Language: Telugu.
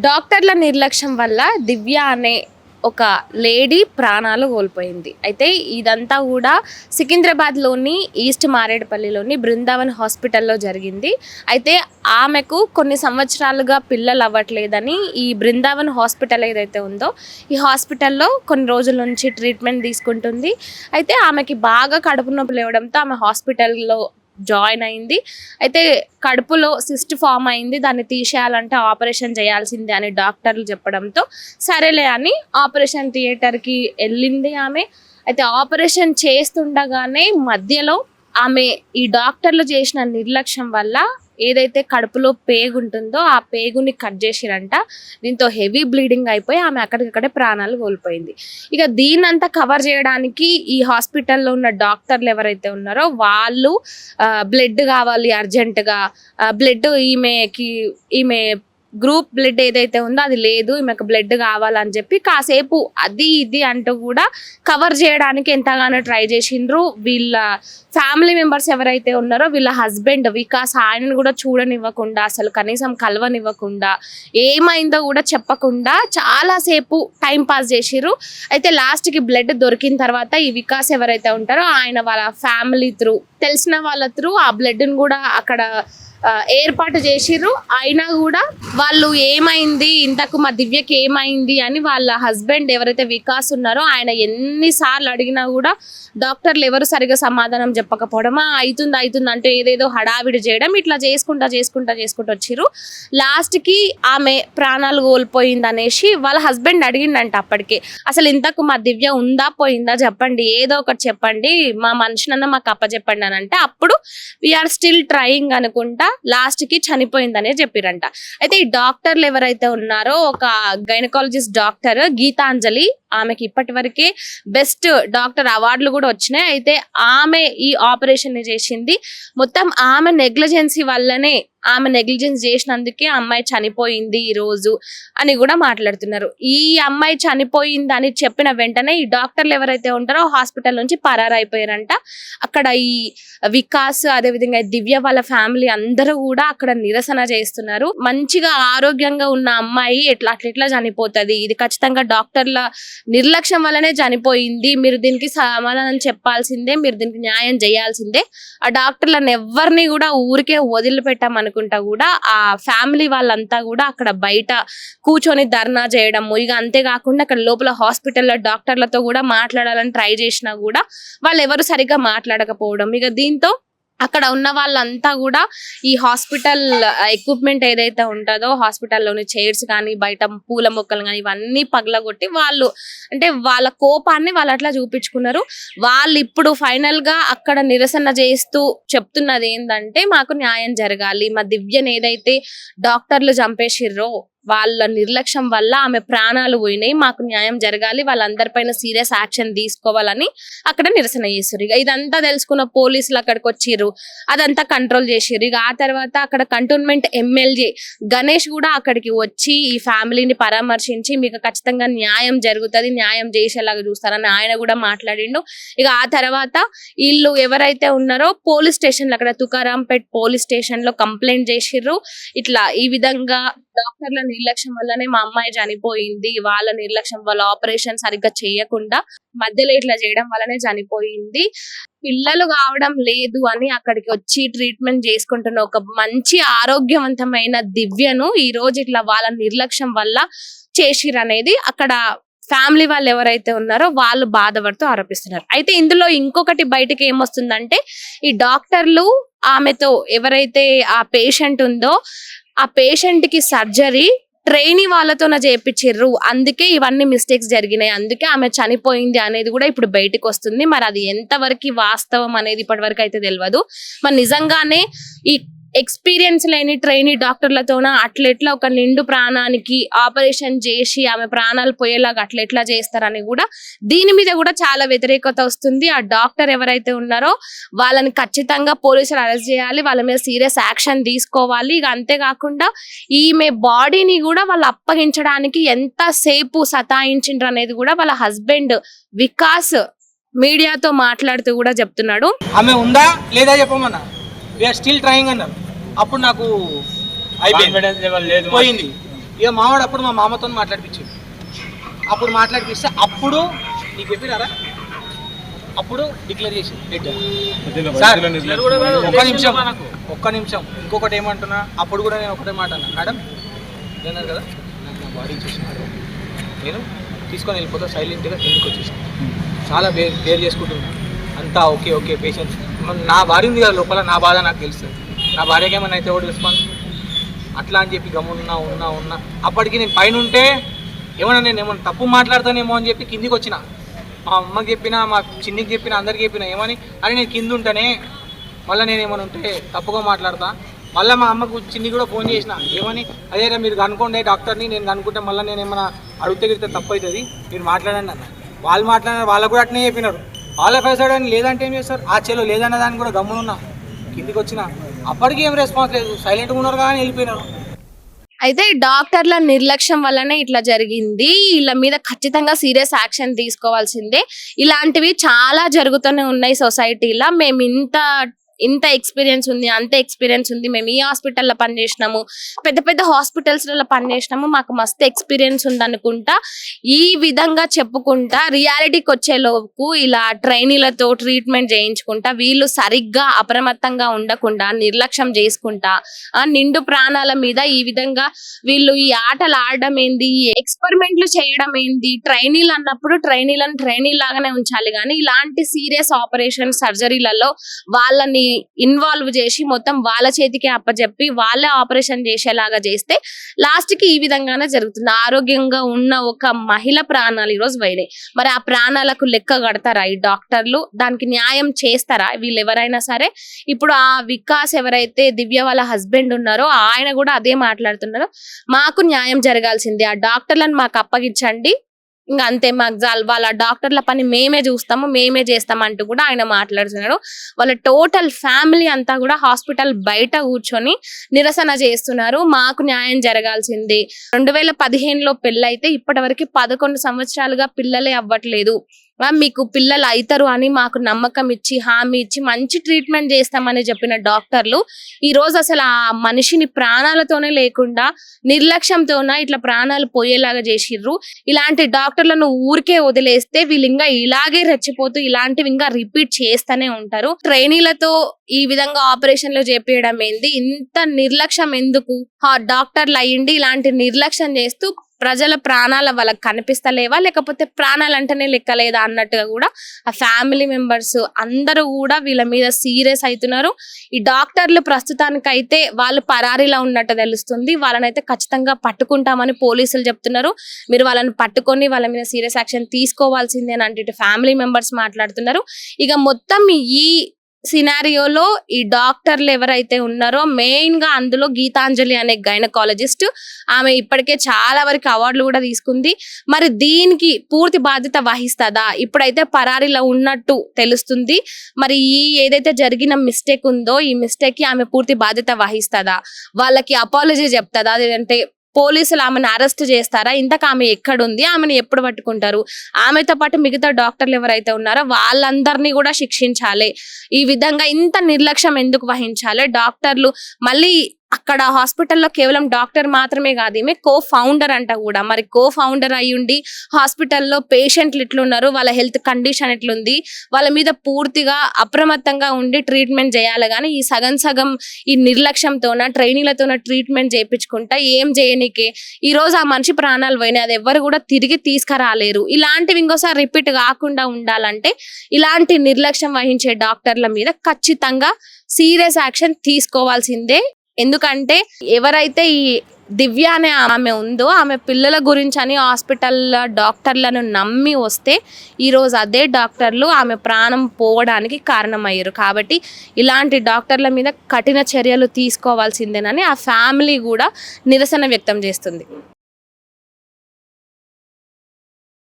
డాక్టర్ల నిర్లక్ష్యం వల్ల దివ్య అనే ఒక లేడీ ప్రాణాలు కోల్పోయింది. అయితే ఇదంతా కూడా సికింద్రాబాద్లోని ఈస్ట్ మారేడుపల్లిలోని బృందావన్ హాస్పిటల్లో జరిగింది. అయితే ఆమెకు కొన్ని సంవత్సరాలుగా పిల్లలు అవ్వట్లేదని ఈ బృందావన్ హాస్పిటల్ ఏదైతే ఉందో ఈ హాస్పిటల్లో కొన్ని రోజుల నుంచి ట్రీట్మెంట్ తీసుకుంటుంది. అయితే ఆమెకి బాగా కడుపు నొప్పి లేవడంతో ఆమె హాస్పిటల్లో జాయిన్ అయింది. అయితే కడుపులో సిస్ట్ ఫామ్ అయింది, దాన్ని తీసేయాలంటే ఆపరేషన్ చేయాల్సిందే అని డాక్టర్లు చెప్పడంతో సరేలే అని ఆపరేషన్ థియేటర్కి వెళ్ళింది ఆమె. అయితే ఆపరేషన్ చేస్తుండగానే మధ్యలో ఆమె ఈ డాక్టర్లు చేసిన నిర్లక్ష్యం వల్ల ఏదైతే కడుపులో పేగు ఉంటుందో ఆ పేగుని కట్ చేసిరంట. దీంతో హెవీ బ్లీడింగ్ అయిపోయి ఆమె అక్కడికక్కడే ప్రాణాలు కోల్పోయింది. ఇక దీన్నంతా కవర్ చేయడానికి ఈ హాస్పిటల్లో ఉన్న డాక్టర్లు ఎవరైతే ఉన్నారో వాళ్ళు బ్లడ్ కావాలి అర్జెంటుగా, బ్లడ్ ఈమె గ్రూప్ బ్లడ్ ఏదైతే ఉందో అది లేదు, ఈమెకు బ్లడ్ కావాలని చెప్పి కాసేపు అది ఇది అంటూ కూడా కవర్ చేయడానికి ఎంతగానో ట్రై చేసిండ్రు. వీళ్ళ ఫ్యామిలీ మెంబర్స్ ఎవరైతే ఉన్నారో వీళ్ళ హస్బెండ్ వికాస్ ఆయనను కూడా చూడనివ్వకుండా, అసలు కనీసం కలవనివ్వకుండా, ఏమైందో కూడా చెప్పకుండా చాలాసేపు టైం పాస్ చేసిర్రు. అయితే లాస్ట్కి బ్లడ్ దొరికిన తర్వాత ఈ వికాస్ ఎవరైతే ఉంటారో ఆయన వాళ్ళ ఫ్యామిలీ త్రూ, తెలిసిన వాళ్ళ త్రూ ఆ బ్లడ్ని కూడా అక్కడ ఏర్పాటు చేసిర్రు. అయినా కూడా వాళ్ళు ఏమైంది, ఇంతకు మా దివ్యకి ఏమైంది అని వాళ్ళ హస్బెండ్ ఎవరైతే వికాస్ ఉన్నారో ఆయన ఎన్నిసార్లు అడిగినా కూడా డాక్టర్లు ఎవరు సరిగా సమాధానం చెప్పకపోవడం, అవుతుంది అంటే ఏదేదో హడావిడి చేయడం, ఇట్లా చేసుకుంటా వచ్చిర్రు. లాస్ట్కి ఆమె ప్రాణాలు కోల్పోయింది అనేసి వాళ్ళ హస్బెండ్ అడిగిండంట అప్పటికే, అసలు ఇంతకు మా దివ్య ఉందా పోయిందా చెప్పండి, ఏదో ఒకటి చెప్పండి, మా మనిషినన్నా మాకు అప్పచెప్పండి అని అంటే అప్పుడు వీఆర్ స్టిల్ ట్రయింగ్ అనుకుంటా లాస్ట్కి చనిపోయిందనే చెప్పిరంట. అయితే ఈ డాక్టర్లు ఎవరైతే ఉన్నారో ఒక గైనకాలజిస్ట్ డాక్టర్ గీతాంజలి, ఆమెకి ఇప్పటి వరకే బెస్ట్ డాక్టర్ అవార్డులు కూడా వచ్చినాయి. అయితే ఆమె ఈ ఆపరేషన్ ని చేసింది మొత్తం ఆమె నెగ్లిజెన్సీ వల్లనే, ఆమె నెగ్లిజెన్స్ చేసినందుకే అమ్మాయి చనిపోయింది ఈ రోజు అని కూడా మాట్లాడుతున్నారు. ఈ అమ్మాయి చనిపోయింది అని చెప్పిన వెంటనే ఈ డాక్టర్లు ఎవరైతే ఉంటారో హాస్పిటల్ నుంచి పరారైపోయారంట. అక్కడ ఈ వికాస్ అదేవిధంగా దివ్య వాళ్ళ ఫ్యామిలీ అందరూ కూడా అక్కడ నిరసన చేస్తున్నారు. మంచిగా ఆరోగ్యంగా ఉన్న అమ్మాయి ఎట్లా చనిపోతుంది, ఇది ఖచ్చితంగా డాక్టర్ల నిర్లక్ష్యం వల్లనే చనిపోయింది, మీరు దీనికి సమాధానం చెప్పాల్సిందే, మీరు దీనికి న్యాయం చేయాల్సిందే, ఆ డాక్టర్లను ఎవరిని కూడా ఊరికే వదిలిపెట్టామనుకుంటా కూడా ఆ ఫ్యామిలీ వాళ్ళంతా కూడా అక్కడ బయట కూర్చొని ధర్నా చేయడము, ఇక అంతేకాకుండా అక్కడ లోపల హాస్పిటల్లో డాక్టర్లతో కూడా మాట్లాడాలని ట్రై చేసినా కూడా వాళ్ళు ఎవరు సరిగ్గా మాట్లాడకపోవడం, ఇక దీంతో అక్కడ ఉన్న వాళ్ళంతా కూడా ఈ హాస్పిటల్ ఎక్విప్మెంట్ ఏదైతే ఉంటుందో హాస్పిటల్లోని చైర్స్ కానీ బయట పూల మొక్కలు కానీ ఇవన్నీ పగలగొట్టి వాళ్ళు అంటే వాళ్ళ కోపాన్ని వాళ్ళు అట్లా చూపించుకున్నారు. వాళ్ళు ఇప్పుడు ఫైనల్ గా అక్కడ నిరసన చేస్తూ చెప్తున్నది ఏంటంటే, మాకు న్యాయం జరగాలి, మా దివ్యని ఏదైతే డాక్టర్లు చంపేసిర్రో వాళ్ళ నిర్లక్ష్యం వల్ల ఆమె ప్రాణాలు పోయినాయి, మాకు న్యాయం జరగాలి, వాళ్ళందరిపైన సీరియస్ యాక్షన్ తీసుకోవాలని అక్కడ నిరసన చేస్తారు. ఇక ఇదంతా తెలుసుకున్న పోలీసులు అక్కడికి వచ్చిర్రు, అదంతా కంట్రోల్ చేసిర్రు. ఇక ఆ తర్వాత అక్కడ కంటోన్మెంట్ ఎమ్మెల్యే గణేష్ కూడా అక్కడికి వచ్చి ఈ ఫ్యామిలీని పరామర్శించి మీకు ఖచ్చితంగా న్యాయం జరుగుతుంది, న్యాయం చేసేలాగా చూస్తారని ఆయన కూడా మాట్లాడిండు. ఇక ఆ తర్వాత వీళ్ళు ఎవరైతే ఉన్నారో పోలీస్ స్టేషన్ లో అక్కడ తుకారాంపేట్ పోలీస్ స్టేషన్ లో కంప్లైంట్ చేసిర్రు. ఇట్లా ఈ విధంగా డాక్టర్ల నిర్లక్ష్యం వల్లనే మా అమ్మాయి చనిపోయింది, వాళ్ళ నిర్లక్ష్యం వల్ల ఆపరేషన్ సరిగ్గా చేయకుండా మధ్యలో ఇట్లా చేయడం వల్లనే చనిపోయింది, పిల్లలు కావడం లేదు అని అక్కడికి వచ్చి ట్రీట్మెంట్ చేసుకుంటున్న ఒక మంచి ఆరోగ్యవంతమైన దివ్యను ఈ రోజు ఇట్లా వాళ్ళ నిర్లక్ష్యం వల్ల చేసిరనేది అక్కడ ఫ్యామిలీ వాళ్ళు ఎవరైతే ఉన్నారో వాళ్ళు బాధపడుతూ ఆరోపిస్తున్నారు. అయితే ఇందులో ఇంకొకటి బయటకి ఏమొస్తుందంటే, ఈ డాక్టర్లు ఆమెతో ఎవరైతే ఆ పేషెంట్ ఉందో ఆ పేషెంట్ కి సర్జరీ ట్రైనీ వాళ్ళతోనే చేయించిర్రు, అందుకే ఇవన్నీ మిస్టేక్స్ జరిగినాయి, అందుకే ఆమె చనిపోయింది అనేది కూడా ఇప్పుడు బయటకు వస్తుంది. మరి అది ఎంతవరకు వాస్తవం అనేది ఇప్పటి వరకు అయితే తెలియదు. మరి నిజంగానే ఈ ఎక్స్పీరియన్స్ లేని ట్రైనీ డాక్టర్లతోన అట్లెట్లా ఒక నిండు ప్రాణానికి ఆపరేషన్ చేసి ఆమె ప్రాణాలు పోయేలాగా అట్లెట్లా చేస్తారని కూడా దీని మీద కూడా చాలా వ్యతిరేకత వస్తుంది. ఆ డాక్టర్ ఎవరైతే ఉన్నారో వాళ్ళని ఖచ్చితంగా పోలీసులు అరెస్ట్ చేయాలి, వాళ్ళ మీద సీరియస్ యాక్షన్ తీసుకోవాలి. ఇక అంతేకాకుండా ఈమె బాడీని కూడా వాళ్ళు అప్పగించడానికి ఎంతసేపు సతాయించిండ్రు అనేది కూడా వాళ్ళ హస్బెండ్ వికాస్ మీడియాతో మాట్లాడుతూ కూడా చెప్తున్నాడు. ఆమె ఉందా లేదా చెప్పమన్నా, వీఆర్ స్టిల్ ట్రయింగ్ అన్నారు. అప్పుడు నాకు అయిపోయింది, పోయింది. ఇక మావాడు అప్పుడు మా మామతో మాట్లాడిపించింది. అప్పుడు మాట్లాడిపిస్తే అప్పుడు నీకు చెప్పినారా, అప్పుడు డిక్లేర్ చేసి ఒక్క నిమిషం ఇంకొకటి ఏమంటున్నా, అప్పుడు కూడా నేను ఒకటే మాట అన్నా, మేడం అన్నారు కదా నాకు నా బాడీ చూసినాడు, నేను తీసుకొని వెళ్ళిపోతా సైలెంట్గా కిందకి వచ్చేసాను, చాలా బేర్ చేసుకుంటున్నాను అంతా ఓకే ఓకే పేషెంట్స్. నా భార్య ఉంది కదా లోపల, నా బాధ నాకు తెలుస్తుంది, నా భార్యకి ఏమన్నా అయితే ఎవరు రెస్పాన్స్ అట్లా అని చెప్పి గమ్మున్నా ఉన్నా. అప్పటికి నేను పైన ఉంటే ఏమన్నా నేను ఏమన్నా తప్పు మాట్లాడతానేమో అని చెప్పి కిందికి వచ్చిన. మా అమ్మకి చెప్పినా, మా చిన్నికి చెప్పినా, అందరికి చెప్పినా ఏమని, అని నేను కింద ఉంటానే మళ్ళీ నేను ఏమైనా ఉంటే తప్పుగా మాట్లాడతా. మళ్ళీ మా అమ్మకు చిన్ని కూడా ఫోన్ చేసిన, ఏమని, అదే మీరు కనుక్కోండి డాక్టర్ని, నేను కనుక్కుంటే మళ్ళీ నేను ఏమైనా అడిగితే గిడితే తప్పు అవుతుంది, మీరు మాట్లాడండి అన్న. వాళ్ళు మాట్లాడారు, వాళ్ళకు కూడా అట్నే చెప్పినారు. వాళ్ళ ఫైసైడ్ అని లేదంటే ఏం చేస్తారు, ఆ చెలో లేదన్న దాన్ని కూడా గమ్మునున్నా కిందికి వచ్చిన. అప్పటికి ఏం రెస్పాన్స్ లేదు, సైలెంట్గా ఉన్నారు కానీ వెళ్ళిపోయినారు. అయితే డాక్టర్ల నిర్లక్ష్యం వల్లనే ఇట్లా జరిగింది, వీళ్ళ మీద ఖచ్చితంగా సీరియస్ యాక్షన్ తీసుకోవాల్సిందే. ఇలాంటివి చాలా జరుగుతూనే ఉన్నాయి సొసైటీలో. మేము ఇంత ఎక్స్పీరియన్స్ ఉంది, అంత ఎక్స్పీరియన్స్ ఉంది, మేము ఈ హాస్పిటల్లో పనిచేసినాము, పెద్ద పెద్ద హాస్పిటల్స్లలో పనిచేసినాము, మాకు మస్తు ఎక్స్పీరియన్స్ ఉంది అనుకుంటా ఈ విధంగా చెప్పుకుంటా రియాలిటీకి వచ్చేలోపు ఇలా ట్రైనీలతో ట్రీట్మెంట్ చేయించుకుంటా వీళ్ళు సరిగ్గా అప్రమత్తంగా ఉండకుండా నిర్లక్ష్యం చేసుకుంటా నిండు ప్రాణాల మీద ఈ విధంగా వీళ్ళు ఈ ఆటలు ఆడడం ఏంది, ఈ ఎక్స్పెరిమెంట్లు చేయడం ఏంది. ట్రైనీలు అన్నప్పుడు ట్రైనీలను ట్రైనీ లాగానే ఉంచాలి, కానీ ఇలాంటి సీరియస్ ఆపరేషన్ సర్జరీలలో వాళ్ళని ఇన్వాల్వ్ చేసి మొత్తం వాళ్ళ చేతికి అప్పచెప్పి వాళ్ళే ఆపరేషన్ చేసేలాగా చేస్తే లాస్ట్ కి ఈ విధంగానే జరుగుతుంది. ఆరోగ్యంగా ఉన్న ఒక మహిళ ప్రాణాలు ఈరోజు పోయినాయి. మరి ఆ ప్రాణాలకు లెక్క కడతారా ఈ డాక్టర్లు? దానికి న్యాయం చేస్తారా వీళ్ళు ఎవరైనా సరే? ఇప్పుడు ఆ వికాస్ ఎవరైతే దివ్య వాళ్ళ హస్బెండ్ ఉన్నారో ఆయన కూడా అదే మాట్లాడుతున్నారు, మాకు న్యాయం జరగాల్సిందే, ఆ డాక్టర్లను మాకు అప్పగించండి, ఇంకా అంతే, మాకు వాళ్ళ డాక్టర్ల పని మేమే చూస్తాము, మేమే చేస్తాం అంటూ కూడా ఆయన మాట్లాడుతున్నాడు. వాళ్ళ టోటల్ ఫ్యామిలీ అంతా కూడా హాస్పిటల్ బయట కూర్చొని నిరసన చేస్తున్నారు, మాకు న్యాయం జరగాల్సిందే. 2015లో పెళ్ళైతే ఇప్పటి వరకు 11 సంవత్సరాలుగా పిల్లలే అవ్వట్లేదు, మీకు పిల్లలు అవుతారు అని మాకు నమ్మకం ఇచ్చి హామీ ఇచ్చి మంచి ట్రీట్మెంట్ చేస్తామని చెప్పిన డాక్టర్లు ఈ రోజు అసలు ఆ మనిషిని ప్రాణాలతోనే లేకుండా నిర్లక్ష్యంతోన ఇట్లా ప్రాణాలు పోయేలాగా చేసిర్రు. ఇలాంటి డాక్టర్లను ఊరికే వదిలేస్తే వీళ్ళు ఇంకా ఇలాగే రెచ్చిపోతూ ఇలాంటివి ఇంకా రిపీట్ చేస్తూనే ఉంటారు. ట్రైనీలతో ఈ విధంగా ఆపరేషన్లు చేపించడం ఏంది, ఇంత నిర్లక్ష్యం ఎందుకు? డాక్టర్లు అయ్యిండి ఇలాంటి నిర్లక్ష్యం చేస్తూ ప్రజల ప్రాణాల వాళ్ళకి కనిపిస్తలేవా, లేకపోతే ప్రాణాలు అంటేనే లెక్కలేదా అన్నట్టుగా కూడా ఆ ఫ్యామిలీ మెంబర్స్ అందరూ కూడా వీళ్ళ మీద సీరియస్ అవుతున్నారు. ఈ డాక్టర్లు ప్రస్తుతానికైతే వాళ్ళు పరారీలో ఉన్నట్టు తెలుస్తుంది, వాళ్ళనైతే ఖచ్చితంగా పట్టుకుంటామని పోలీసులు చెప్తున్నారు. మీరు వాళ్ళని పట్టుకొని వాళ్ళ మీద సీరియస్ యాక్షన్ తీసుకోవాల్సిందే అని ఇటు ఫ్యామిలీ మెంబర్స్ మాట్లాడుతున్నారు. ఇక మొత్తం ఈ సినారియోలో ఈ డాక్టర్లు ఎవరైతే ఉన్నారో మెయిన్ గా అందులో గీతాంజలి అనే గైనకాలజిస్ట్, ఆమె ఇప్పటికే చాలా వరకు అవార్డులు కూడా తీసుకుంది. మరి దీనికి పూర్తి బాధ్యత వహిస్తుందా? ఇప్పుడైతే పరారీలో ఉన్నట్టు తెలుస్తుంది. మరి ఈ ఏదైతే జరిగిన మిస్టేక్ ఉందో ఈ మిస్టేక్ కి ఆమె పూర్తి బాధ్యత వహిస్తుందా? వాళ్ళకి అపాలజీ చెప్తుందా? లేదంటే పోలీసులు ఆమెను అరెస్ట్ చేస్తారా? ఇంతకు ఆమె ఎక్కడుంది, ఆమెను ఎప్పుడు పట్టుకుంటారు? ఆమెతో పాటు మిగతా డాక్టర్లు ఎవరైతే ఉన్నారో వాళ్ళందరినీ కూడా శిక్షించాలి. ఈ విధంగా ఇంత నిర్లక్ష్యం ఎందుకు వహించాలి డాక్టర్లు? మళ్ళీ అక్కడ హాస్పిటల్లో కేవలం డాక్టర్ మాత్రమే కాదు, ఈమె కో-ఫౌండర్ అంట కూడా. మరి కో-ఫౌండర్ అయ్యుండి హాస్పిటల్లో పేషెంట్లు ఎట్లున్నారు, వాళ్ళ హెల్త్ కండిషన్ ఎట్లుంది, వాళ్ళ మీద పూర్తిగా అప్రమత్తంగా ఉండి ట్రీట్మెంట్ చేయాలి. కానీ ఈ సగం ఈ నిర్లక్ష్యంతోన ట్రైనీలతోన ట్రీట్మెంట్ చేయించుకుంటా ఏం చేయనీకే ఈ రోజు ఆ మనిషి ప్రాణాలు పోయినాయి, అది ఎవరు కూడా తిరిగి తీసుకురాలేరు. ఇలాంటివి ఇంకోసారి రిపీట్ కాకుండా ఉండాలంటే ఇలాంటి నిర్లక్ష్యం వహించే డాక్టర్ల మీద ఖచ్చితంగా సీరియస్ యాక్షన్ తీసుకోవాల్సిందే. ఎందుకంటే ఎవరైతే ఈ దివ్య అనే ఆమె ఉందో ఆమె పిల్లల గురించి అని హాస్పిటల్ డాక్టర్లను నమ్మి వస్తే ఈరోజు అదే డాక్టర్లు ఆమె ప్రాణం పోవడానికి కారణమయ్యారు. కాబట్టి ఇలాంటి డాక్టర్ల మీద కఠిన చర్యలు తీసుకోవాల్సిందేనని ఆ ఫ్యామిలీ కూడా నిరసన వ్యక్తం చేస్తుంది.